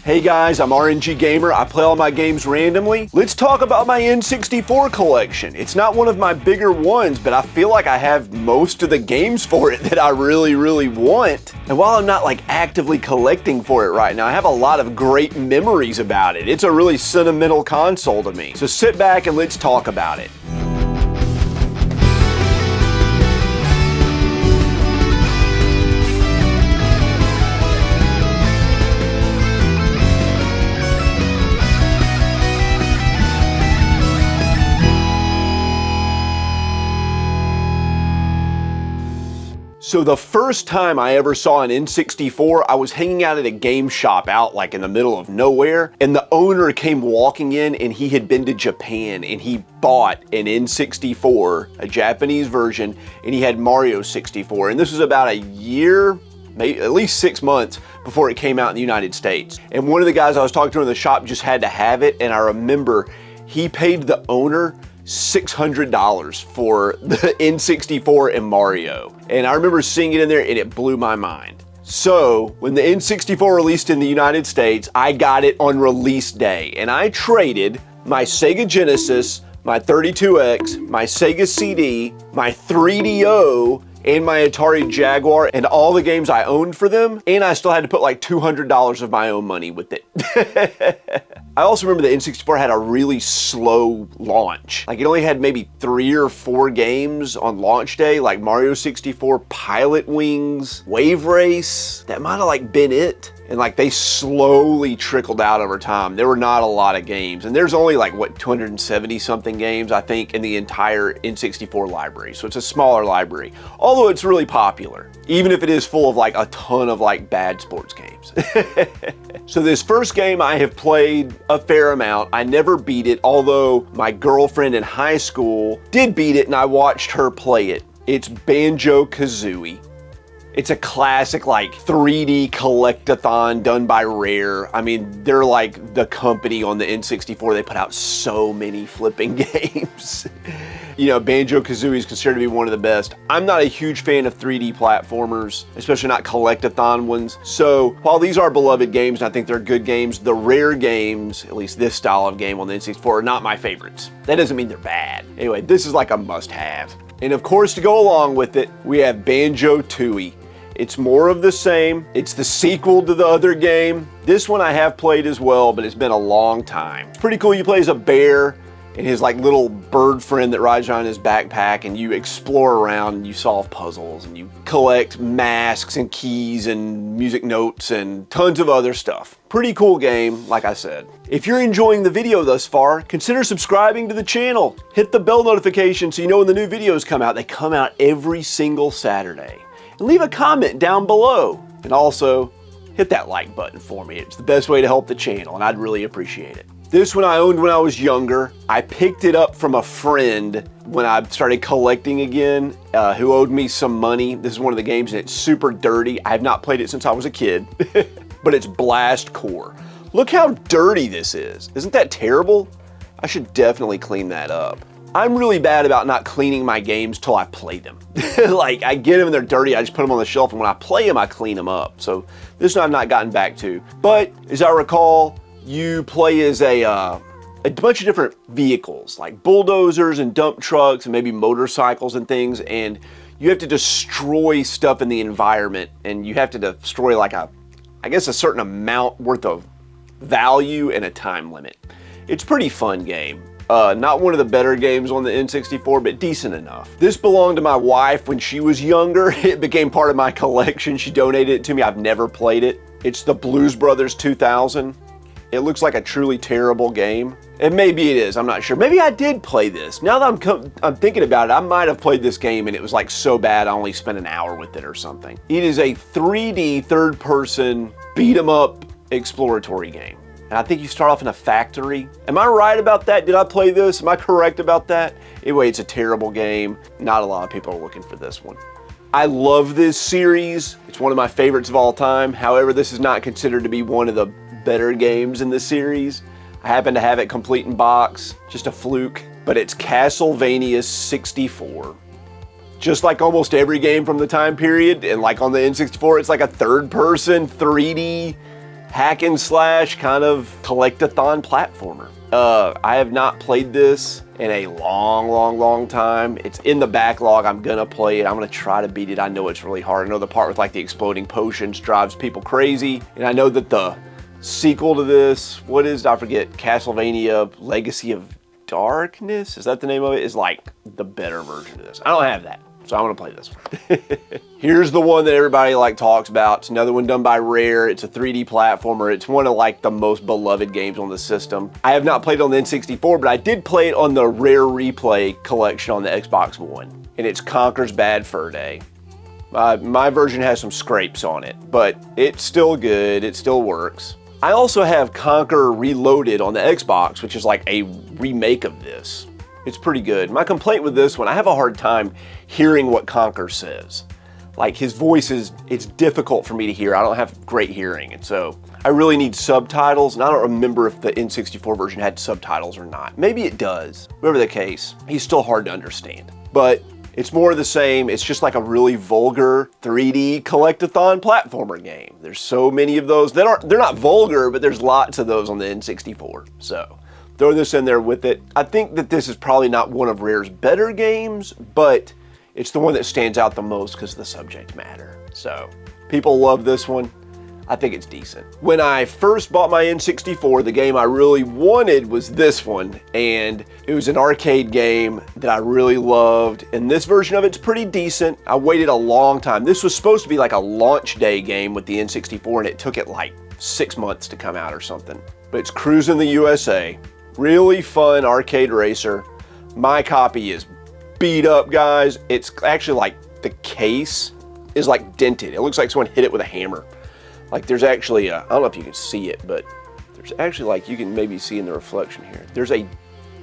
Hey guys, I'm RNG Gamer. I play all my games randomly. Let's talk about my N64 collection. It's not one of my bigger ones, but I feel like I have most of the games for it that I really want. And while I'm not like actively collecting for it right now, I have a lot of great memories about it. It's a really sentimental console to me. So sit back and let's talk about it. So the first time I ever saw an N64, I was hanging out at a game shop out like in the middle of nowhere, and the owner came walking in and he had been to Japan and he bought an N64, a Japanese version, and he had Mario 64. And this was about a year, maybe at least 6 months before it came out in the United States. And one of the guys I was talking to in the shop just had to have it, and I remember he paid the owner $600 for the N64 and Mario. And I remember seeing it in there and it blew my mind. So when the N64 released in the United States, I got it on release day and I traded my Sega Genesis, my 32X, my Sega CD, my 3DO, and my Atari Jaguar, and all the games I owned for them, and I still had to put like $200 of my own money with it. I also remember the N64 had a really slow launch. Like it only had maybe 3 or 4 games on launch day, like Mario 64, Pilot Wings, Waverace. That might have like been it. And like they slowly trickled out over time. There were not a lot of games. And there's only like, what, 270 something games, I think, in the entire N64 library. So it's a smaller library, although it's really popular, even if it is full of like a ton of like bad sports games. So this first game I have played a fair amount. I never beat it, although my girlfriend in high school did beat it and I watched her play it. It's Banjo Kazooie. It's a classic like 3D collectathon done by Rare. I mean, they're like the company on the N64. They put out so many flipping games. You know, Banjo Kazooie is considered to be one of the best. I'm not a huge fan of 3D platformers, especially not collectathon ones. So while these are beloved games, and I think they're good games, the Rare games, at least this style of game on the N64, are not my favorites. That doesn't mean they're bad. Anyway, this is like a must-have. And of course, to go along with it, we have Banjo Tooie. It's more of the same. It's the sequel to the other game. This one I have played as well, but it's been a long time. It's pretty cool. You play as a bear and his like little bird friend that rides around in his backpack, and you explore around and you solve puzzles and you collect masks and keys and music notes and tons of other stuff. Pretty cool game, like I said. If you're enjoying the video thus far, consider subscribing to the channel. Hit the bell notification so you know when the new videos come out. They come out every single Saturday. And leave a comment down below. And also, hit that like button for me. It's the best way to help the channel, and I'd really appreciate it. This one I owned when I was younger. I picked it up from a friend when I started collecting again, who owed me some money. This is one of the games, and it's super dirty. I have not played it since I was a kid, but it's Blast Core. Look how dirty this is. Isn't that terrible? I should definitely clean that up. I'm really bad about not cleaning my games till I play them. Like, I get them and they're dirty, I just put them on the shelf, and when I play them, I clean them up. So this one I've not gotten back to. But as I recall, you play as a bunch of different vehicles, like bulldozers and dump trucks and maybe motorcycles and things, and you have to destroy stuff in the environment, and you have to destroy like I guess a certain amount worth of value and a time limit. It's a pretty fun game. Not one of the better games on the N64, but decent enough. This belonged to my wife when she was younger. It became part of my collection. She donated it to me. I've never played it. It's the Blues Brothers 2000. It looks like a truly terrible game. And maybe it is, I'm not sure. Maybe I did play this. Now that I'm thinking about it, I might have played this game and it was like so bad I only spent an hour with it or something. It is a 3D third-person beat 'em up exploratory game. And I think you start off in a factory. Am I right about that? Did I play this? Am I correct about that? Anyway, it's a terrible game. Not a lot of people are looking for this one. I love this series. It's one of my favorites of all time. However, this is not considered to be one of the better games in the series. I happen to have it complete in box, just a fluke, but it's Castlevania 64. Just like almost every game from the time period, and like on the N64, it's like a third-person 3D hack and slash kind of collect-a-thon platformer. I have not played this in a long time. It's in the backlog. I'm gonna play it. I'm gonna try to beat it. I know it's really hard. I know the part with like the exploding potions drives people crazy. And I know that the sequel to this, what is, I forget, Castlevania Legacy of Darkness? Is that the name of it? Is like the better version of this. I don't have that. So I'm gonna play this one. Here's the one that everybody like talks about. It's another one done by Rare. It's a 3D platformer. It's one of like the most beloved games on the system. I have not played it on the N64, but I did play it on the Rare Replay collection on the Xbox One. And it's Conker's Bad Fur Day. My version has some scrapes on it, but it's still good. It still works. I also have Conker Reloaded on the Xbox, which is like a remake of this. It's pretty good. My complaint with this one, I have a hard time hearing what Conker says. Like his voice it's difficult for me to hear. I don't have great hearing, and so I really need subtitles, and I don't remember if the N64 version had subtitles or not. Maybe it does. Whatever the case, he's still hard to understand. But it's more of the same. It's just like a really vulgar 3D collect-a-thon platformer game. There's so many of those. They're not vulgar, but there's lots of those on the N64. So throw this in there with it. I think that this is probably not one of Rare's better games, but it's the one that stands out the most because of the subject matter. So people love this one. I think it's decent. When I first bought my N64, the game I really wanted was this one, and it was an arcade game that I really loved, and this version of it's pretty decent. I waited a long time. This was supposed to be like a launch day game with the N64, and it took it like 6 months to come out or something. But it's Cruisin USA. Really fun arcade racer. My copy is beat up, guys. It's actually like the case is like dented. It looks like someone hit it with a hammer. Like there's actually I don't know if you can see it, but there's actually, like, you can maybe see in the reflection here, there's a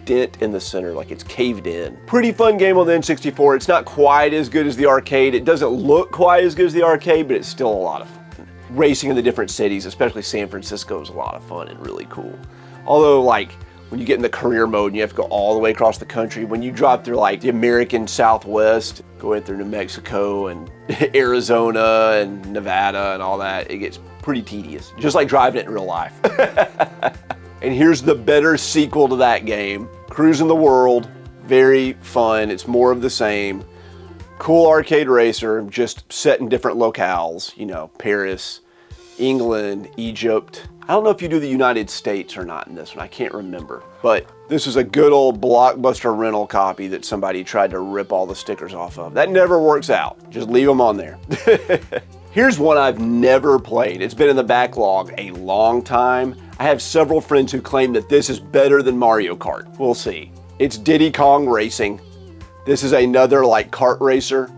dent in the center, like it's caved in. Pretty fun game on the N64. It's not quite as good as the arcade. It doesn't look quite as good as the arcade, but it's still a lot of fun. Racing in the different cities, especially San Francisco, is a lot of fun and really cool. Although, like, when you get in the career mode and you have to go all the way across the country, when you drop through like the American Southwest, going through New Mexico and Arizona and Nevada and all that, it gets pretty tedious. Just like driving it in real life. And here's the better sequel to that game, Cruisin World. Very fun. It's more of the same. Cool arcade racer, just set in different locales, you know, Paris, England, Egypt. I don't know if you do the United States or not in this one. I can't remember. But this is a good old Blockbuster rental copy that somebody tried to rip all the stickers off of. That never works out. Just leave them on there. Here's one I've never played. It's been in the backlog a long time. I have several friends who claim that this is better than Mario Kart. We'll see. It's Diddy Kong Racing. This is another like kart racer.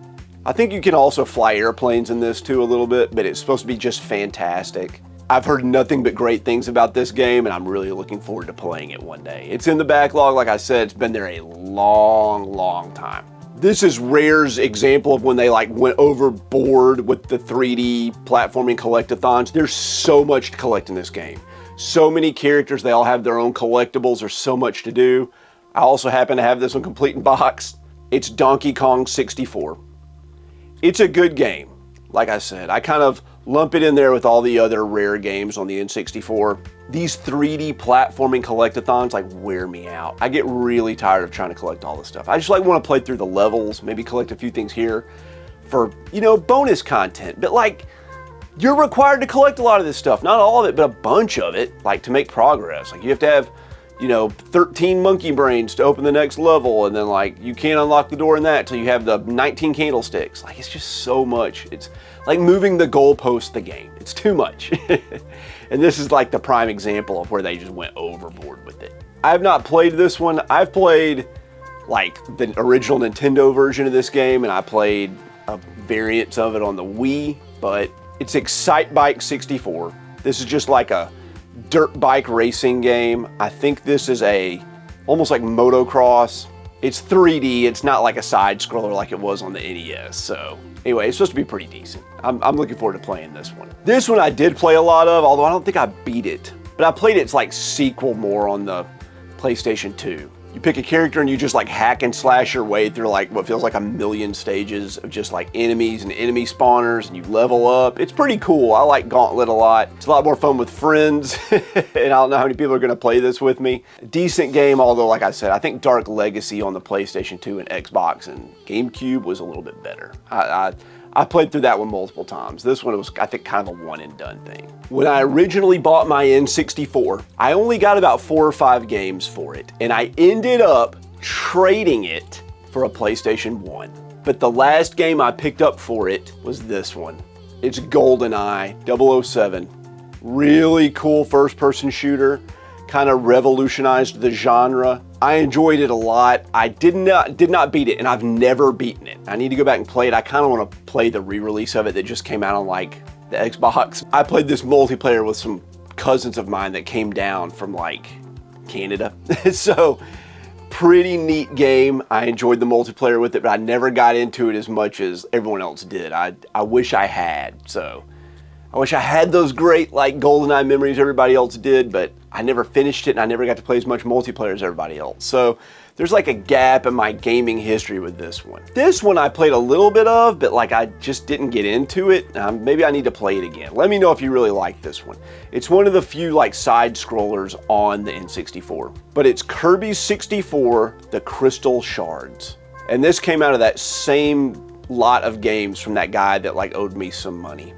I think you can also fly airplanes in this too a little bit, but it's supposed to be just fantastic. I've heard nothing but great things about this game, and I'm really looking forward to playing it one day. It's in the backlog, like I said. It's been there a long time. This is Rare's example of when they like went overboard with the 3D platforming collect-a-thons. There's so much to collect in this game. So many characters, they all have their own collectibles. There's so much to do. I also happen to have this one complete in box. It's Donkey Kong 64. It's a good game. Like I said, I kind of lump it in there with all the other Rare games on the N64. These 3D platforming collect-a-thons like wear me out. I get really tired of trying to collect all this stuff. I just like want to play through the levels, maybe collect a few things here for, you know, bonus content. But like, you're required to collect a lot of this stuff. Not all of it, but a bunch of it, like to make progress. Like you have to have, you know, 13 monkey brains to open the next level, and then like you can't unlock the door in that till you have the 19 candlesticks. Like it's just so much. It's like moving the goalpost the game. It's too much. And this is like the prime example of where they just went overboard with it. I have not played this one. I've played like the original Nintendo version of this game, and I played a variant of it on the Wii, but it's Excitebike 64. This is just like a dirt bike racing game. I think this is almost like motocross. It's 3D, it's not like a side scroller like it was on the NES. So anyway, it's supposed to be pretty decent. I'm looking forward to playing this one. This one I did play a lot of, although I don't think I beat it. But I played its like sequel more on the PlayStation 2. You pick a character and you just like hack and slash your way through like what feels like a million stages of just like enemies and enemy spawners, and you level up. It's pretty cool. I like Gauntlet a lot. It's a lot more fun with friends, and I don't know how many people are gonna play this with me. Decent game, although like I said, I think Dark Legacy on the PlayStation 2 and Xbox and GameCube was a little bit better. I played through that one multiple times. This one was, I think, kind of a one and done thing. When I originally bought my N64, I only got about 4 or 5 games for it, and I ended up trading it for a PlayStation 1. But the last game I picked up for it was this one. It's Goldeneye 007. Really cool first-person shooter. Kind of revolutionized the genre. I enjoyed it a lot. I did not beat it, and I've never beaten it. I need to go back and play it. I kind of want to play the re-release of it that just came out on like the Xbox. I played this multiplayer with some cousins of mine that came down from like Canada. So pretty neat game. I enjoyed the multiplayer with it, but I never got into it as much as everyone else did. I wish I had. So I wish I had those great like GoldenEye memories everybody else did, but I never finished it and I never got to play as much multiplayer as everybody else. So there's like a gap in my gaming history with this one. This one I played a little bit of, but like I just didn't get into it. Maybe I need to play it again. Let me know if you really like this one. It's one of the few like side scrollers on the N64, but it's Kirby 64, The Crystal Shards. And this came out of that same lot of games from that guy that like owed me some money.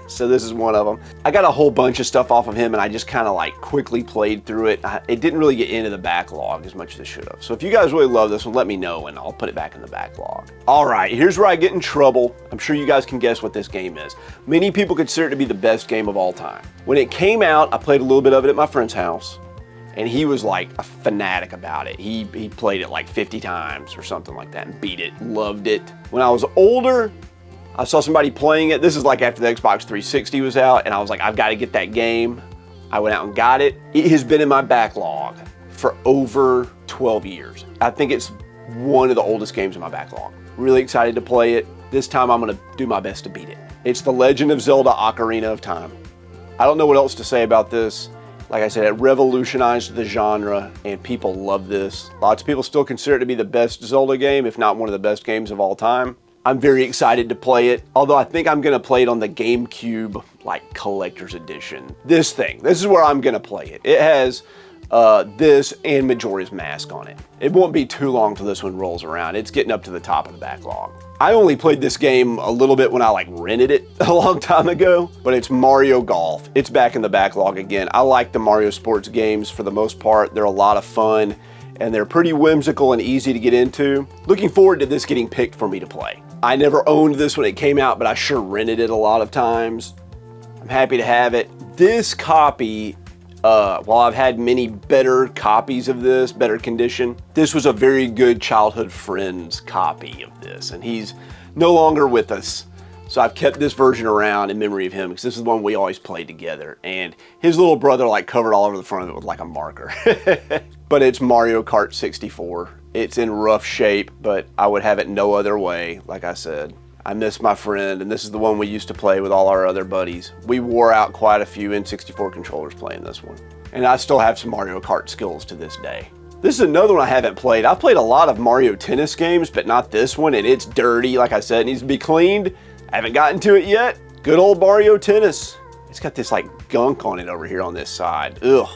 So this is one of them. I got a whole bunch of stuff off of him and I just kind of like quickly played through it. It didn't really get into the backlog as much as it should have. So if you guys really love this one, let me know and I'll put it back in the backlog. All right, here's where I get in trouble. I'm sure you guys can guess what this game is. Many people consider it to be the best game of all time. When it came out, I played a little bit of it at my friend's house, and he was like a fanatic about it. He played it like 50 times or something like that and beat it, loved it. When I was older, I saw somebody playing it. This is like after the Xbox 360 was out, and I was like, I've got to get that game. I went out and got it. It has been in my backlog for over 12 years. I think it's one of the oldest games in my backlog. Really excited to play it. This time I'm gonna do my best to beat it. It's The Legend of Zelda: Ocarina of Time. I don't know what else to say about this. Like I said, it revolutionized the genre and people love this. Lots of people still consider it to be the best Zelda game, if not one of the best games of all time. I'm very excited to play it, although I think I'm gonna play it on the GameCube, like collector's edition. This is where I'm gonna play it. It has this and Majora's Mask on it. It won't be too long till this one rolls around. It's getting up to the top of the backlog. I only played this game a little bit when I like rented it a long time ago, but it's Mario Golf. It's back in the backlog again. I like the Mario sports games for the most part. They're a lot of fun and they're pretty whimsical and easy to get into. Looking forward to this getting picked for me to play. I never owned this when it came out, but I sure rented it a lot of times. I'm happy to have it. This copy, while I've had many better copies of this, better condition, this was a very good childhood friend's copy of this, and he's no longer with us. So I've kept this version around in memory of him because this is the one we always played together, and his little brother like covered all over the front of it with like a marker. But it's Mario Kart 64. It's in rough shape, but I would have it no other way, like I said. I miss my friend, and this is the one we used to play with all our other buddies. We wore out quite a few N64 controllers playing this one. And I still have some Mario Kart skills to this day. This is another one I haven't played. I've played a lot of Mario Tennis games, but not this one, and it's dirty. Like I said, it needs to be cleaned. I haven't gotten to it yet. Good old Mario Tennis. It's got this like gunk on it over here on this side. Ugh,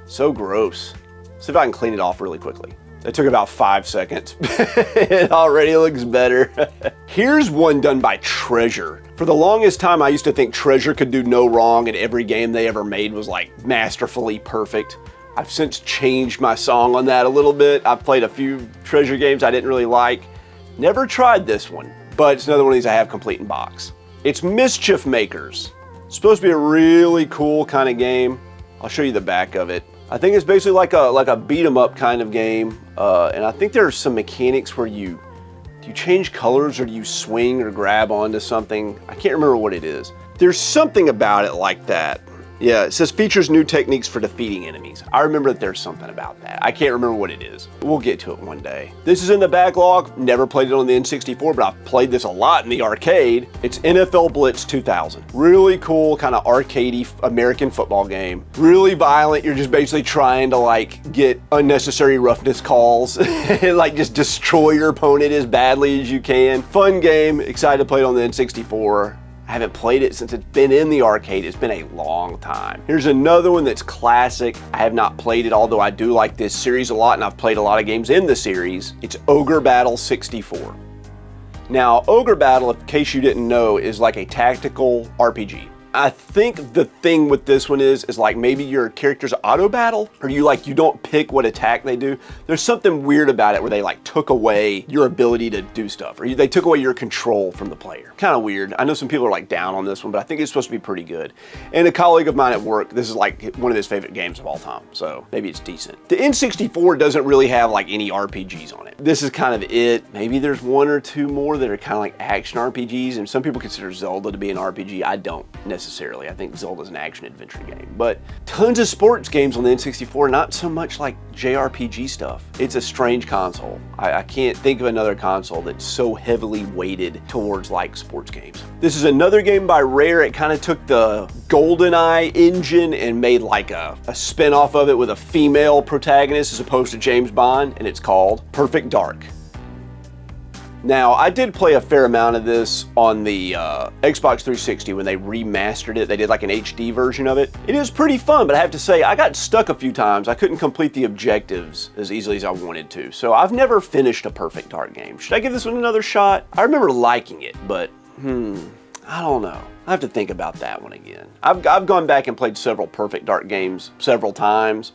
so gross. See if I can clean it off really quickly. That took about 5 seconds. It already looks better. Here's one done by Treasure. For the longest time, I used to think Treasure could do no wrong and every game they ever made was like masterfully perfect. I've since changed my song on that a little bit. I've played a few Treasure games I didn't really like. Never tried this one, but it's another one of these I have complete in box. It's Mischief Makers. It's supposed to be a really cool kind of game. I'll show you the back of it. I think it's basically like a beat 'em up kind of game, and I think there's some mechanics where do you change colors or do you swing or grab onto something? I can't remember what it is. There's something about it like that. Yeah, it says features new techniques for defeating enemies. I remember that there's something about that. I can't remember what it is. We'll get to it one day. This is in the backlog. Never played it on the N64, but I've played this a lot in the arcade. It's NFL Blitz 2000. Really cool, kind of arcadey American football game. Really violent. You're just basically trying to like get unnecessary roughness calls and like just destroy your opponent as badly as you can. Fun game. Excited to play it on the N64. I haven't played it since it's been in the arcade. It's been a long time. Here's another one that's classic. I have not played it, although I do like this series a lot, and I've played a lot of games in the series. It's Ogre Battle 64. Now, Ogre Battle, in case you didn't know, is like a tactical RPG. I think the thing with this one is like maybe your character's auto battle, or you don't pick what attack they do. There's something weird about it where they like took away your ability to do stuff, or they took away your control from the player. Kind of weird. I know some people are like down on this one, but I think it's supposed to be pretty good. And a colleague of mine at work, this is like one of his favorite games of all time, so maybe it's decent. The N64 doesn't really have like any RPGs on it. This is kind of it. Maybe there's one or two more that are kind of like action RPGs, and some people consider Zelda to be an RPG. I don't necessarily. I think Zelda's an action-adventure game. But tons of sports games on the N64, not so much like JRPG stuff. It's a strange console. I can't think of another console that's so heavily weighted towards like sports games. This is another game by Rare. It kind of took the Goldeneye engine and made like a spin-off of it with a female protagonist as opposed to James Bond, and it's called Perfect Dark. Now, I did play a fair amount of this on the Xbox 360 when they remastered it. They did like an HD version of it. It is pretty fun, but I have to say, I got stuck a few times. I couldn't complete the objectives as easily as I wanted to. So I've never finished a Perfect Dark game. Should I give this one another shot? I remember liking it, but I don't know. I have to think about that one again. I've gone back and played several Perfect Dark games several times,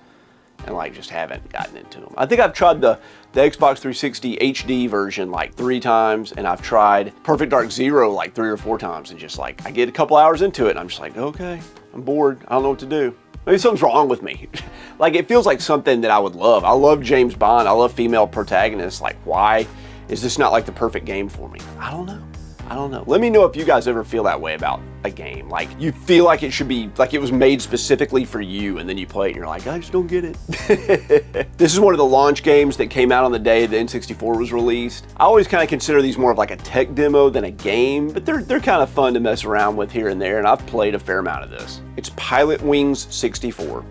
and like just haven't gotten into them. I think I've tried the Xbox 360 HD version like 3 times, and I've tried Perfect Dark Zero like 3 or 4 times, and just like I get a couple hours into it and I'm just like, okay, I'm bored, I don't know what to do. Maybe something's wrong with me. Like it feels like something that I would love. I love James Bond, I love female protagonists. Like why is this not like the perfect game for me? I don't know. Let me know if you guys ever feel that way about a game. Like you feel like it should be, like it was made specifically for you, and then you play it and you're like, I just don't get it. This is one of the launch games that came out on the day the N64 was released. I always kind of consider these more of like a tech demo than a game, but they're kind of fun to mess around with here and there, and I've played a fair amount of this. It's Pilot Wings 64.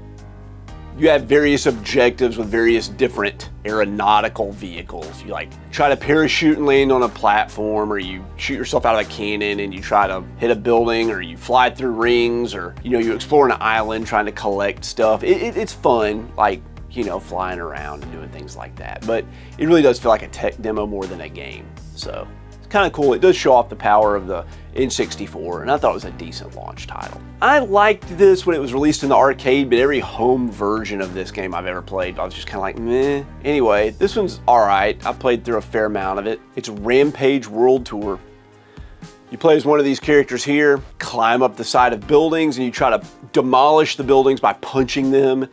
You have various objectives with various different aeronautical vehicles. You like try to parachute and land on a platform, or you shoot yourself out of a cannon and you try to hit a building, or you fly through rings, or you explore an island trying to collect stuff. It's fun, like flying around and doing things like that. But it really does feel like a tech demo more than a game. So it's kind of cool. It does show off the power of the N64, and I thought it was a decent launch title. I liked this when it was released in the arcade, but every home version of this game I've ever played, I was just kind of like, meh. Anyway, this one's all right. I played through a fair amount of it. It's Rampage World Tour. You play as one of these characters here, climb up the side of buildings, and you try to demolish the buildings by punching them,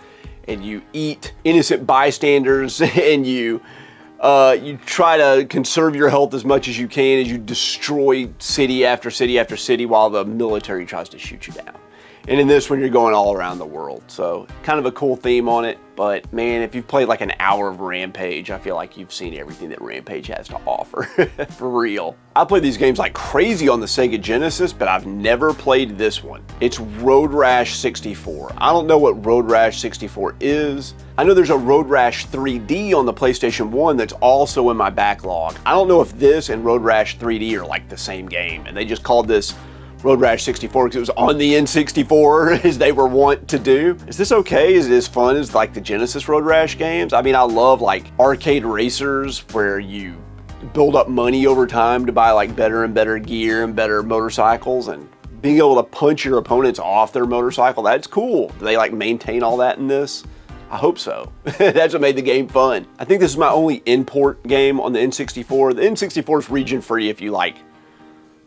and you eat innocent bystanders, and you try to conserve your health as much as you can as you destroy city after city after city while the military tries to shoot you down. And in this one, you're going all around the world. So kind of a cool theme on it. But man, if you've played like an hour of Rampage, I feel like you've seen everything that Rampage has to offer. For real. I played these games like crazy on the Sega Genesis, but I've never played this one. It's Road Rash 64. I don't know what Road Rash 64 is. I know there's a Road Rash 3D on the PlayStation 1 that's also in my backlog. I don't know if this and Road Rash 3D are like the same game, and they just called this Road Rash 64 because it was on the N64 as they were wont to do. Is this okay? Is it as fun as like the Genesis Road Rash games? I mean, I love like arcade racers where you build up money over time to buy like better and better gear and better motorcycles, and being able to punch your opponents off their motorcycle, that's cool. Do they like maintain all that in this? I hope so. That's what made the game fun. I think this is my only import game on the N64. The N64 is region free if you like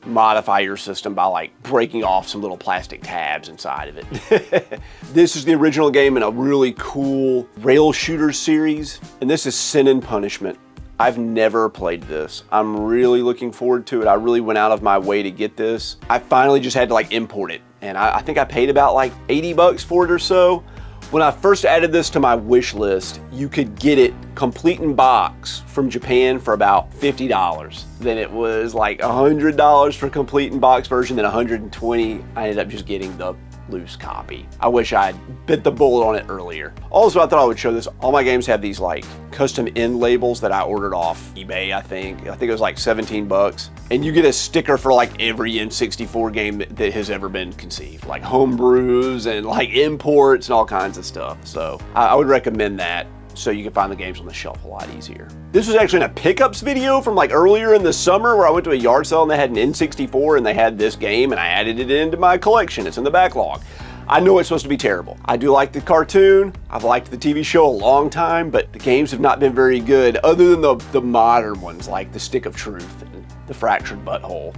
modify your system by like breaking off some little plastic tabs inside of it. This is the original game in a really cool rail shooter series, and this is Sin and Punishment. I've never played this. I'm really looking forward to it. I really went out of my way to get this. I finally just had to like import it and I think I paid about like 80 bucks for it or so. When I first added this to my wish list, you could get it complete in box from Japan for about $50. Then it was like $100 for complete in box version, then $120. I ended up just getting the loose copy. I wish I had bit the bullet on it earlier. Also, I thought I would show this. All my games have these like custom end labels that I ordered off eBay, I think. I think it was like 17 bucks. And you get a sticker for like every N64 game that has ever been conceived, like homebrews and like imports and all kinds of stuff. So I would recommend that, so you can find the games on the shelf a lot easier. This was actually in a pickups video from like earlier in the summer where I went to a yard sale and they had an N64 and they had this game and I added it into my collection. It's in the backlog. I know it's supposed to be terrible. I do like the cartoon. I've liked the TV show a long time, but the games have not been very good other than the modern ones like the Stick of Truth and the Fractured Butthole.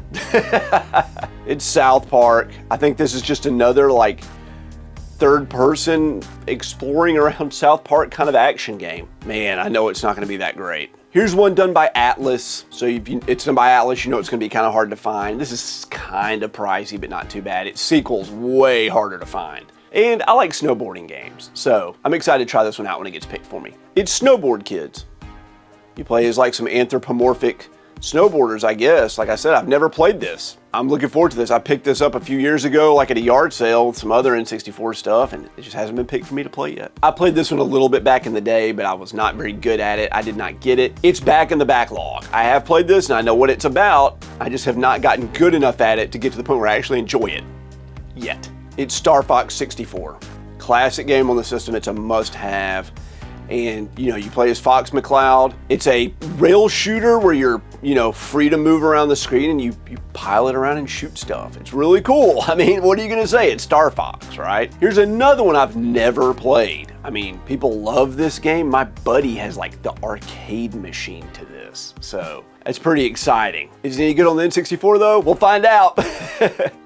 It's Southpark. I think this is just another like third person exploring around Southpark kind of action game. Man, I know it's not going to be that great. Here's one done by Atlas. So if it's done by Atlas, you know it's going to be kind of hard to find. This is kind of pricey, but not too bad. Its sequel's way harder to find. And I like snowboarding games, so I'm excited to try this one out when it gets picked for me. It's Snowboard Kids. You play as like some anthropomorphic snowboarders, I guess. Like I said, I've never played this. I'm looking forward to this. I picked this up a few years ago, like at a yard sale with some other N64 stuff, and it just hasn't been picked for me to play yet. I played this one a little bit back in the day, but I was not very good at it. I did not get it. It's back in the backlog. I have played this and I know what it's about. I just have not gotten good enough at it to get to the point where I actually enjoy it yet. It's Starfox 64. Classic game on the system. It's a must-have. And you know, you play as Fox McCloud. It's a rail shooter where you're, you know, free to move around the screen and you pilot around and shoot stuff. It's really cool. I mean, what are you gonna say? It's Star Fox, right? Here's another one I've never played. I mean, people love this game. My buddy has like the arcade machine to this, so it's pretty exciting. Is it any good on the N64 though? We'll find out.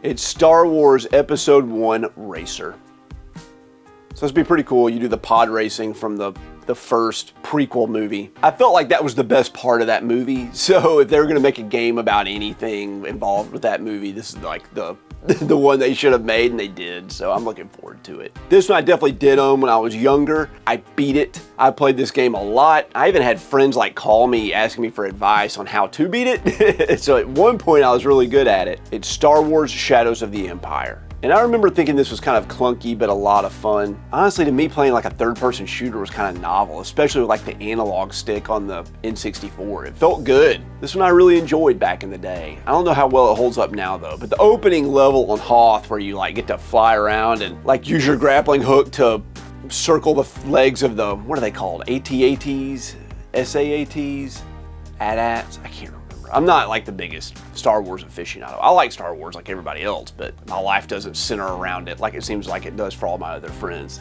It's Star Wars Episode 1 Racer. So this would be pretty cool. You do the pod racing from the first prequel movie. I felt like that was the best part of that movie. So if they were gonna make a game about anything involved with that movie, this is like the one they should have made, and they did. So I'm looking forward to it. This one I definitely did own when I was younger. I beat it. I played this game a lot. I even had friends like call me asking me for advice on how to beat it. So at one point I was really good at it. It's Star Wars Shadows of the Empire. And I remember thinking this was kind of clunky, but a lot of fun. Honestly, to me, playing like a third-person shooter was kind of novel, especially with like the analog stick on the N64. It felt good. This one I really enjoyed back in the day. I don't know how well it holds up now though, but the opening level on Hoth where you like get to fly around and like use your grappling hook to circle the legs of the, what are they called? AT-ATs? SAATs? AT-ATs? I can't remember. I'm not like the biggest Star Wars aficionado. I like Star Wars like everybody else, but my life doesn't center around it like it seems like it does for all my other friends.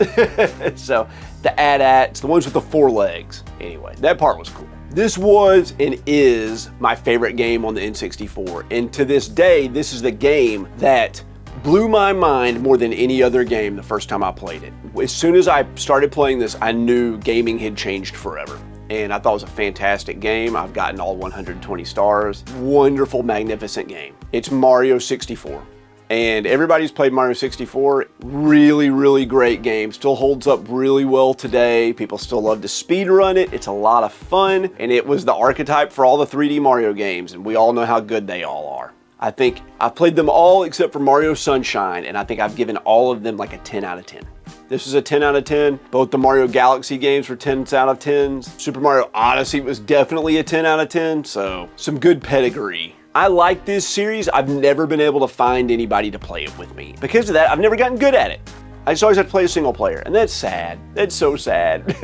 So the AT-ATs, the ones with the 4 legs. Anyway, that part was cool. This was and is my favorite game on the N64. And to this day, this is the game that blew my mind more than any other game the first time I played it. As soon as I started playing this, I knew gaming had changed forever. And I thought it was a fantastic game. I've gotten all 120 stars. Wonderful, magnificent game. It's Mario 64. And everybody's played Mario 64. Really, really great game. Still holds up really well today. People still love to speedrun it. It's a lot of fun. And it was the archetype for all the 3D Mario games. And we all know how good they all are. I think I've played them all except for Mario Sunshine. And I think I've given all of them like a 10 out of 10. This is a 10 out of 10. Both the Mario Galaxy games were 10s out of 10s. Super Mario Odyssey was definitely a 10 out of 10, so some good pedigree. I like this series. I've never been able to find anybody to play it with me. Because of that, I've never gotten good at it. I just always had to play a single player, and that's sad. That's so sad.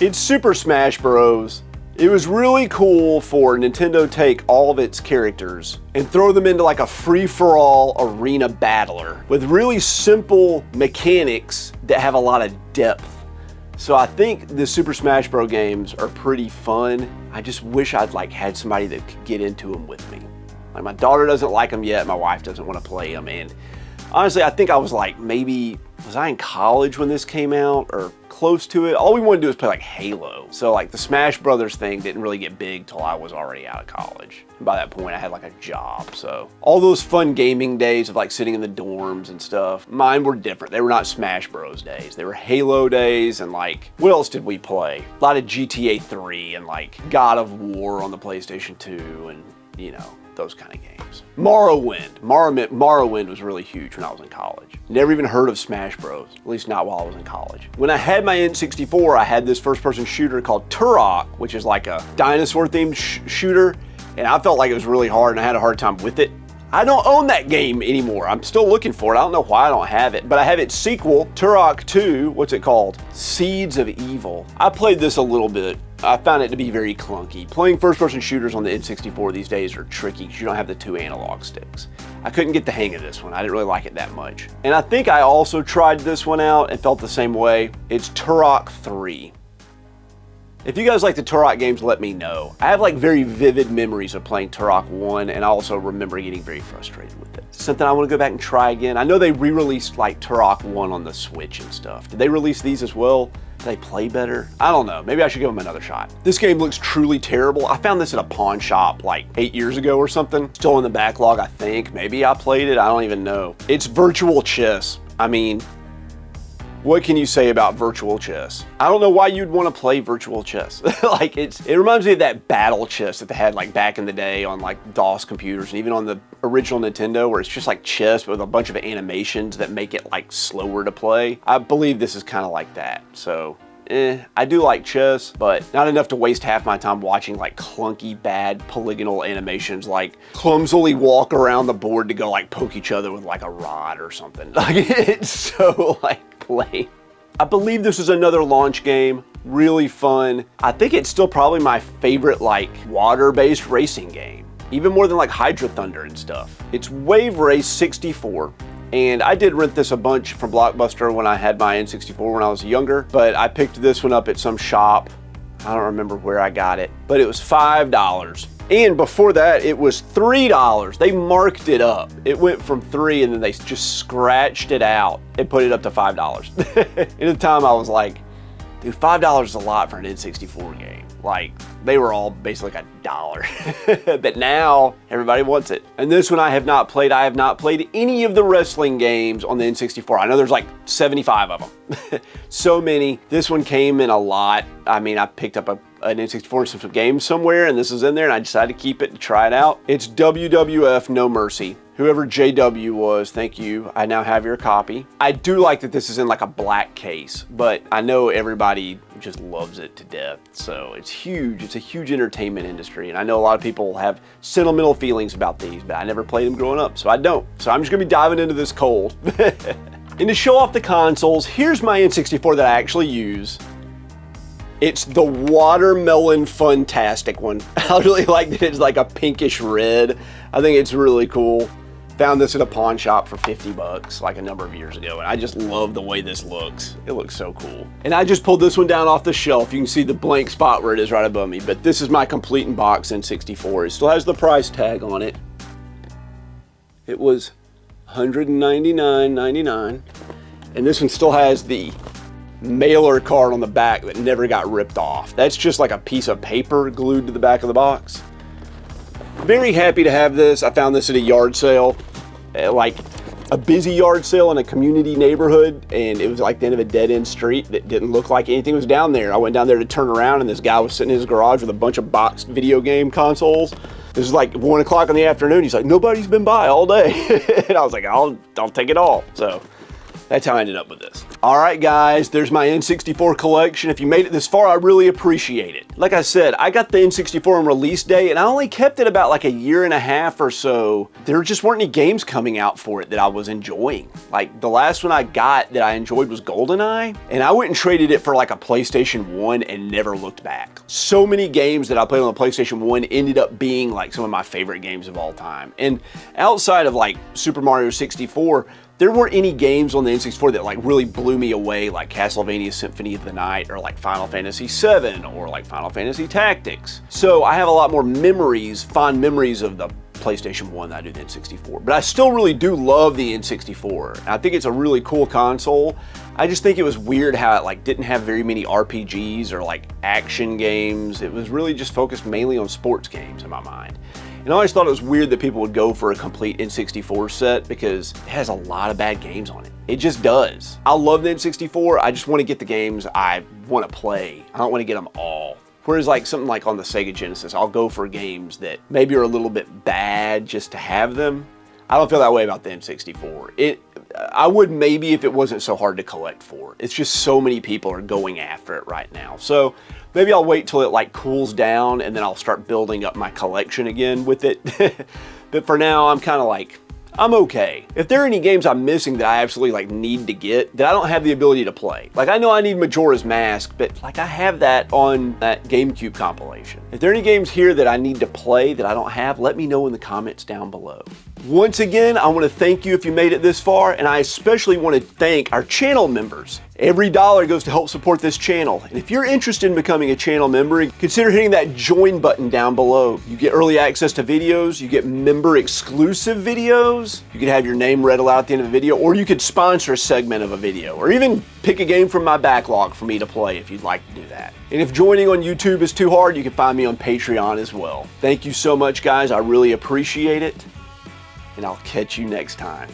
It's Super Smash Bros. It was really cool for Nintendo to take all of its characters and throw them into like a free-for-all arena battler with really simple mechanics that have a lot of depth. So I think the Super Smash Bros. Games are pretty fun. I just wish I'd like had somebody that could get into them with me. Like my daughter doesn't like them yet, my wife doesn't want to play them, and honestly I think I was like maybe was I in college when this came out or close to it? All we wanted to do was play like Halo. So like the Smash Brothers thing didn't really get big till I was already out of college. And by that point I had like a job. So all those fun gaming days of like sitting in the dorms and stuff, mine were different. They were not Smash Bros days. They were Halo days, and like, what else did we play? A lot of GTA 3 and like God of War on the PlayStation 2 and, you know, those kind of games. Morrowind was really huge when I was in college. Never even heard of Smash Bros, at least not while I was in college. When I had my N64, I had this first-person shooter called Turok, which is like a dinosaur-themed shooter, and I felt like it was really hard and I had a hard time with it. I don't own that game anymore. I'm still looking for it. I don't know why I don't have it, but I have its sequel, Turok 2, what's it called? Seeds of Evil. I played this a little bit. I found it to be very clunky. Playing first-person shooters on the N64 these days are tricky because you don't have the 2 analog sticks. I couldn't get the hang of this one. I didn't really like it that much. And I think I also tried this one out and felt the same way. It's Turok 3. If you guys like the Turok games, let me know. I have like very vivid memories of playing Turok 1, and I also remember getting very frustrated with it. Something I want to go back and try again. I know they re-released like Turok 1 on the Switch and stuff. Did they release these as well? Do they play better? I don't know. Maybe I should give them another shot. This game looks truly terrible. I found this at a pawn shop like 8 years ago or something. Still in the backlog, I think. Maybe I played it. I don't even know. It's virtual chess. I mean, what can you say about virtual chess? I don't know why you'd want to play virtual chess. Like it reminds me of that battle chess that they had like back in the day on like DOS computers and even on the original Nintendo, where it's just like chess with a bunch of animations that make it like slower to play. I believe this is kind of like that. So I do like chess, but not enough to waste half my time watching like clunky, bad polygonal animations, like clumsily walk around the board to go like poke each other with like a rod or something. Like it's so like lame. I believe this is another launch game, really fun. I think it's still probably my favorite like water-based racing game, even more than like Hydro Thunder and stuff. It's Waverace 64. And I did rent this a bunch from Blockbuster when I had my N64 when I was younger, but I picked this one up at some shop. I don't remember where I got it, but it was $5. And before that, it was $3. They marked it up. It went from $3 and then they just scratched it out and put it up to $5. And at the time I was like, dude, $5 is a lot for an N64 game. Like, they were all basically like $1. But now, everybody wants it. And this one I have not played. I have not played any of the wrestling games on the N64. I know there's like 75 of them. So many. This one came in a lot. I mean, I picked up an N64 game somewhere, and this is in there, and I decided to keep it and try it out. It's WWF No Mercy. Whoever JW was, thank you. I now have your copy. I do like that this is in like a black case, but I know everybody just loves it to death. So it's huge. It's a huge entertainment industry. And I know a lot of people have sentimental feelings about these, but I never played them growing up, so I don't. So I'm just gonna be diving into this cold. And to show off the consoles, here's my N64 that I actually use. It's the Watermelon Funtastic one. I really like that it's like a pinkish red. I think it's really cool. Found this at a pawn shop for 50 bucks like a number of years ago, and I just love the way this looks. It looks so cool. And I just pulled this one down off the shelf. You can see the blank spot where it is right above me, but this is my complete in box N64. It still has the price tag on it. It was $199.99, and this one still has the mailer card on the back that never got ripped off. That's just like a piece of paper glued to the back of the box. Very happy to have this. I found this at a yard sale, like a busy yard sale in a community neighborhood, and it was like the end of a dead-end street that didn't look like anything was down there. I went down there to turn around, and this guy was sitting in his garage with a bunch of boxed video game consoles. This is like 1 o'clock in the afternoon. He's like, nobody's been by all day. And I was like, I'll take it all. So that's how I ended up with this. All right, guys, there's my N64 collection. If you made it this far, I really appreciate it. Like I said, I got the N64 on release day, and I only kept it about like a year and a half or so. There just weren't any games coming out for it that I was enjoying. Like the last one I got that I enjoyed was Goldeneye, and I went and traded it for like a PlayStation 1 and never looked back. So many games that I played on the PlayStation 1 ended up being like some of my favorite games of all time. And outside of like Super Mario 64, there weren't any games on the N64 that like really blew me away, like Castlevania Symphony of the Night or like Final Fantasy VII or like Final Fantasy Tactics. So I have a lot more memories, fond memories of the PlayStation 1 than I do the N64. But I still really do love the N64. I think it's a really cool console. I just think it was weird how it like didn't have very many RPGs or like action games. It was really just focused mainly on sports games in my mind. And I always thought it was weird that people would go for a complete N64 set because it has a lot of bad games on it. It just does. I love the N64. I just want to get the games I want to play. I don't want to get them all. Whereas like something like on the Sega Genesis, I'll go for games that maybe are a little bit bad just to have them. I don't feel that way about the N64. I would maybe if it wasn't so hard to collect for. It's just so many people are going after it right now. So maybe I'll wait till it like cools down and then I'll start building up my collection again with it. But for now, I'm kind of like, I'm okay. If there are any games I'm missing that I absolutely like need to get that I don't have the ability to play. Like I know I need Majora's Mask, but like I have that on that GameCube compilation. If there are any games here that I need to play that I don't have, let me know in the comments down below. Once again, I want to thank you if you made it this far, and I especially want to thank our channel members. Every dollar goes to help support this channel. And if you're interested in becoming a channel member, consider hitting that join button down below. You get early access to videos, you get member exclusive videos, you could have your name read aloud at the end of a video, or you could sponsor a segment of a video, or even pick a game from my backlog for me to play if you'd like to do that. And if joining on YouTube is too hard, you can find me on Patreon as well. Thank you so much, guys. I really appreciate it. And I'll catch you next time.